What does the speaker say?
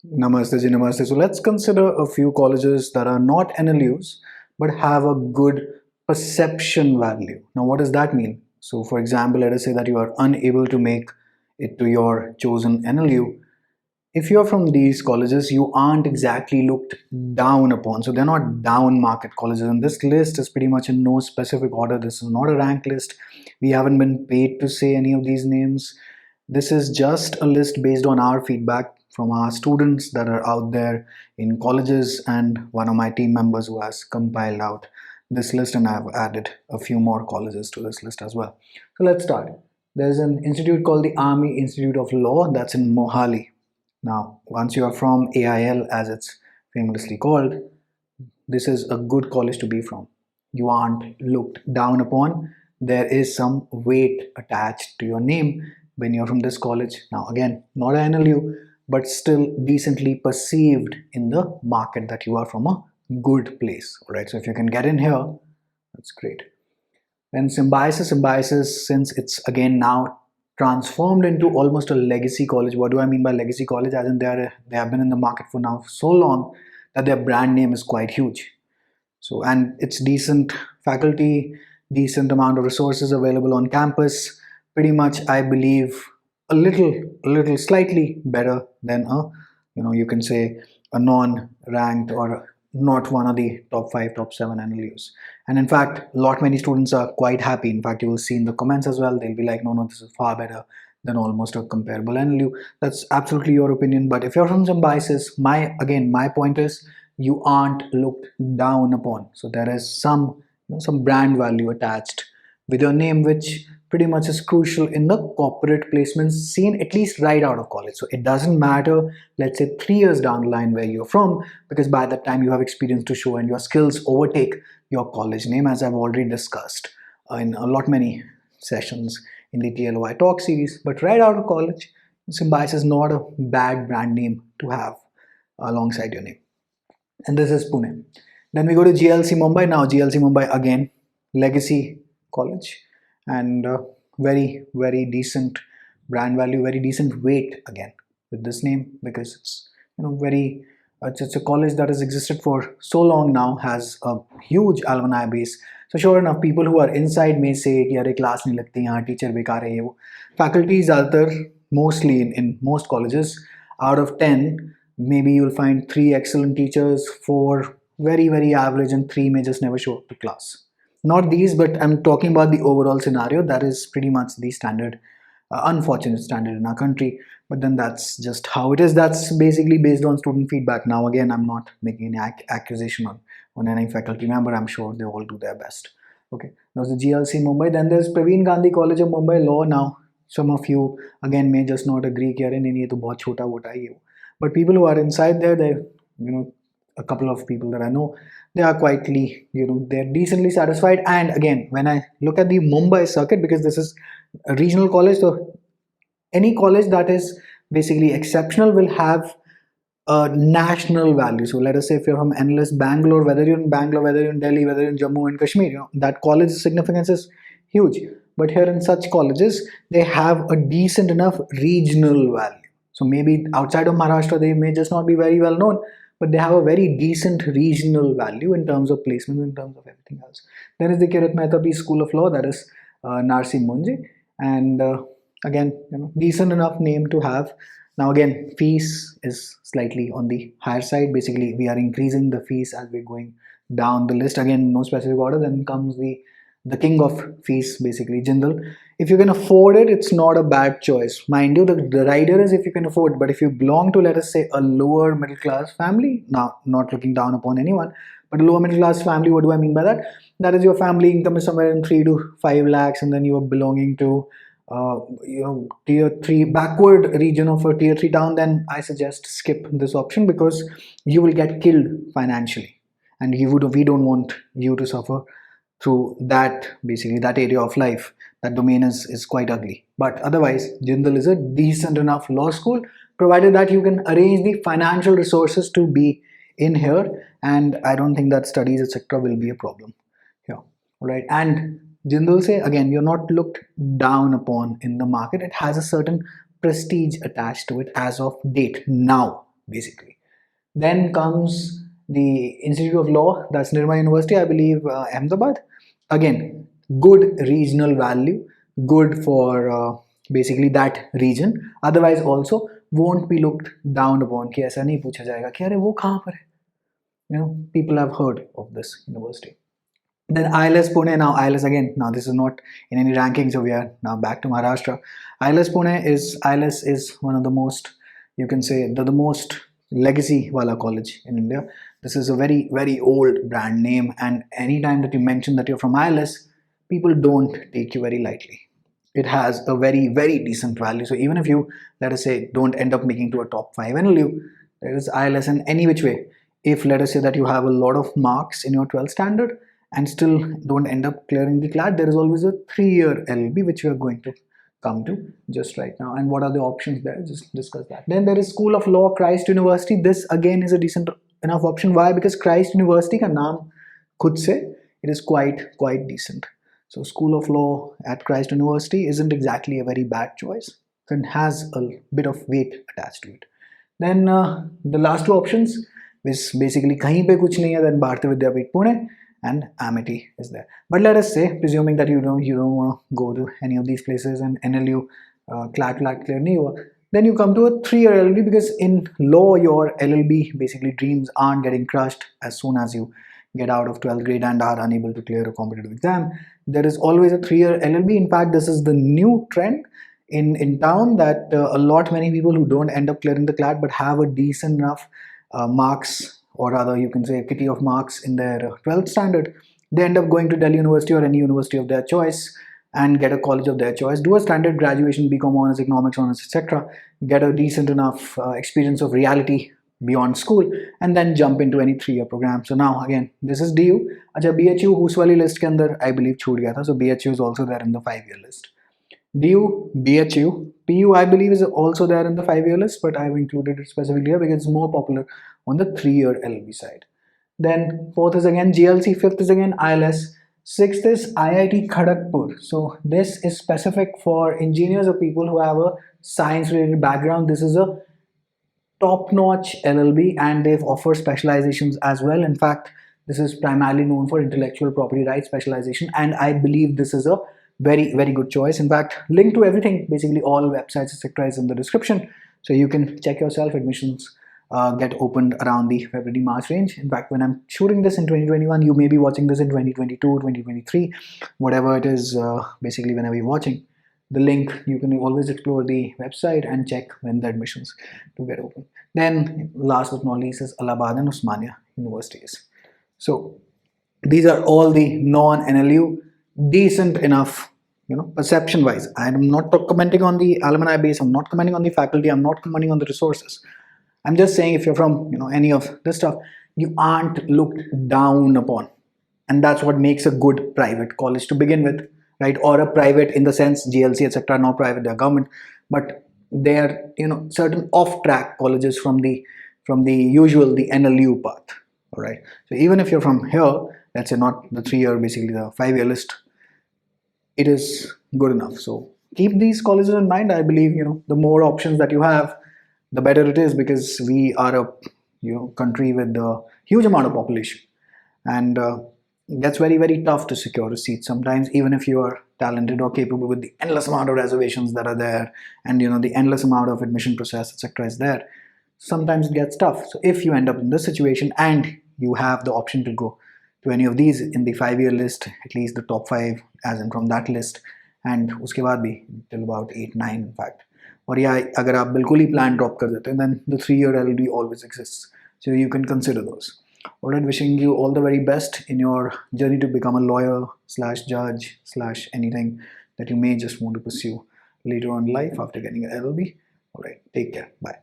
Namaste ji, namaste. So let's consider a few colleges that are not NLUs but have a good perception value. Now, what does that mean? So, for example, let us say that you are unable to make it to your chosen NLU. If you're from these colleges, you aren't exactly looked down upon. So, they're not down market colleges. And this list is pretty much in no specific order. This is not a rank list. We haven't been paid to say any of these names. This is just a list based on our feedback from our students that are out there in colleges and one of my team members who has compiled out this list, and I've added a few more colleges to this list as well. So let's start. There's an institute called the Army Institute of Law that's in Mohali. Now, once you are from AIL, as it's famously called, this is a good college to be from. You aren't looked down upon. There is some weight attached to your name when you're from this college. Now, again, not an NLU, but still decently perceived in the market that you are from a good place. All right, so if you can get in here, that's great. Then Symbiosis, since it's again now transformed into almost a legacy college. What do I mean by legacy college? As in they have been in the market for now so long that their brand name is quite huge. So, and it's decent faculty, decent amount of resources available on campus. Pretty much, I believe, a little slightly better than you can say a non-ranked or not one of the top 5, top 7 NLUs. And in fact, many students are quite happy. In fact, you will see in the comments as well, they'll be like, no, this is far better than almost a comparable NLU. That's absolutely your opinion. But if you're from Symbiosis, my point is you aren't looked down upon. So there is some brand value attached with your name, which pretty much is crucial in the corporate placements scene, at least right out of college. So it doesn't matter, let's say 3 years down the line where you're from, because by that time you have experience to show and your skills overtake your college name, as I've already discussed in many sessions in the TLOItalks series. But right out of college, Symbiosis is not a bad brand name to have alongside your name. And this is Pune. Then we go to GLC Mumbai. Now GLC Mumbai, again, legacy college, and very decent brand value, very decent weight again with this name, because it's it's a college that has existed for so long now, has a huge alumni base. So sure enough, people who are inside may say कि अरे class नहीं लगती यहाँ, teacher बेकार है ये वो. Faculty ज़्यादातर mostly in most colleges, out of 10 maybe you'll find 3 excellent teachers, 4 very average, and 3 may just never show up to class. Not these, but I'm talking about the overall scenario. That is pretty much the standard, unfortunate standard in our country. But then that's just how it is. That's basically based on student feedback. Now, again, I'm not making any accusation on any faculty member. I'm sure they all do their best. Okay, there's the GLC Mumbai. Then there's Pravin Gandhi College of Mumbai Law. Now, some of you again may just not agree कि अरे नहीं ये तो बहुत छोटा वोटा है ये. But people who are inside there, they a couple of people that I know, they are quietly, they're decently satisfied. And again, when I look at the Mumbai circuit, because this is a regional college, so any college that is basically exceptional will have a national value. So let us say if you're from NLS Bangalore, whether you're in Bangalore, whether you're in Delhi, whether you're in Jammu and Kashmir, that college's significance is huge. But here in such colleges, they have a decent enough regional value. So maybe outside of Maharashtra, they may just not be very well known, but they have a very decent regional value in terms of placement, in terms of everything else. Then is the Kirat Mehta B School of Law, that is Narsi Munji, and again, decent enough name to have. Now again, fees is slightly on the higher side. Basically, we are increasing the fees as we're going down the list. Again, no specific order. Then comes the king of fees, basically Jindal. If you can afford it, it's not a bad choice. Mind you, the rider is if you can afford, but if you belong to, let us say, a lower middle class family, now not looking down upon anyone, but a lower middle class family, what do I mean by that? That is your family income is somewhere in 3 to 5 lakhs, and then you are belonging to tier 3 backward region of a tier 3 town, then I suggest skip this option, because you will get killed financially, and we don't want you to suffer through that, basically that area of life. That domain is quite ugly. But otherwise, Jindal is a decent enough law school, provided that you can arrange the financial resources to be in here, and I don't think that studies etc. will be a problem here. All right, and Jindal say again, you're not looked down upon in the market. It has a certain prestige attached to it as of date now. basically. Then comes the Institute of Law, that's Nirma University, I believe, Ahmedabad. Again, good regional value, good for basically that region. Otherwise also won't be looked down upon कि ऐसा नहीं पूछा जाएगा कि अरे वो कहाँ पर है. People have heard of this university. Then ILS Pune, now ILS again, now this is not in any ranking, so we are now back to Maharashtra. ILS Pune is one of the most, you can say, the most legacy wala college in India. This is a very, very old brand name, and anytime that you mention that you're from ILS, people don't take you very lightly. It has a very, very decent value. So even if you, let us say, don't end up making to a top 5 NLU, there is ILS in any which way. If let us say that you have a lot of marks in your 12th standard and still don't end up clearing the CLAT, there is always a 3-year LLB which we are going to come to just right now. And what are the options there? Just discuss that. Then there is School of Law, Christ University. This again is a decent enough option. Why? Because Christ University ka naam khud se, it is quite decent. So School of Law at Christ University isn't exactly a very bad choice. It has a bit of weight attached to it. Then the last two options is basically kahin pe kuch nahi hai, then Bharati Vidyapeeth Pune and Amity is there. But let us say, presuming that you don't want to go to any of these places and NLU CLAT clear nahi hua, then you come to a 3-year LLB, because in law your LLB basically dreams aren't getting crushed as soon as you get out of 12th grade and are unable to clear a competitive exam. There is always a 3-year LLB. In fact, this is the new trend in town, that many people who don't end up clearing the CLAT but have a decent enough marks, or rather you can say kitty of marks in their 12th standard, they end up going to Delhi University or any university of their choice and get a college of their choice, do a standard graduation, BCom honors, economics honors, etc., get a decent enough experience of reality beyond school, and then jump into any 3-year program. So now again, this is DU. Acha, BHU उस वाली list के अंदर I believe छूट गया था, so BHU is also there in the 5-year list. DU, BHU, PU I believe is also there in the 5-year list, but I have included it specifically here because it's more popular on the 3-year LLB side. Then 4th is again GLC, 5th is again ILS, 6th is IIT Kharagpur. So this is specific for engineers or people who have a science related background. This is a top-notch LLB and they've offered specializations as well. In fact, this is primarily known for intellectual property rights specialization, and I believe this is a very, very good choice. In fact, link to everything, basically all websites, etc., is in the description, so you can check yourself. Admissions get opened around the February-March range. In fact, when I'm shooting this in 2021, you may be watching this in 2022, 2023, whatever it is, basically whenever you're watching. The link, you can always explore the website and check when the admissions to get open. Then last but not least is Allahabad and Osmania universities. So these are all the non-NLU, decent enough, perception wise. I'm not commenting on the alumni base, I'm not commenting on the faculty, I'm not commenting on the resources. I'm just saying if you're from any of this stuff, you aren't looked down upon, and that's what makes a good private college to begin with, right? Or a private in the sense GLC etc., not private, they're government, but they're certain off-track colleges from the usual, the NLU path. All right, so even if you're from here, let's say not the 3-year, basically the 5-year list, it is good enough. So keep these colleges in mind. I believe the more options that you have, the better it is, because we are a country with a huge amount of population, and it gets very, very tough to secure a seat sometimes, even if you are talented or capable, with the endless amount of reservations that are there, and the endless amount of admission process, etc., is there. Sometimes it gets tough. So if you end up in this situation and you have the option to go to any of these in the 5-year list, at least the top 5 as in from that list, and uske baad bhi till about 8, 9 in fact, or yeah, agar aap bilkul hi plan drop kar dete, then the 3-year LLB always exists, so you can consider those. Alright, wishing you all the very best in your journey to become a lawyer / judge / anything that you may just want to pursue later on in life after getting an LLB. Alright, take care, bye.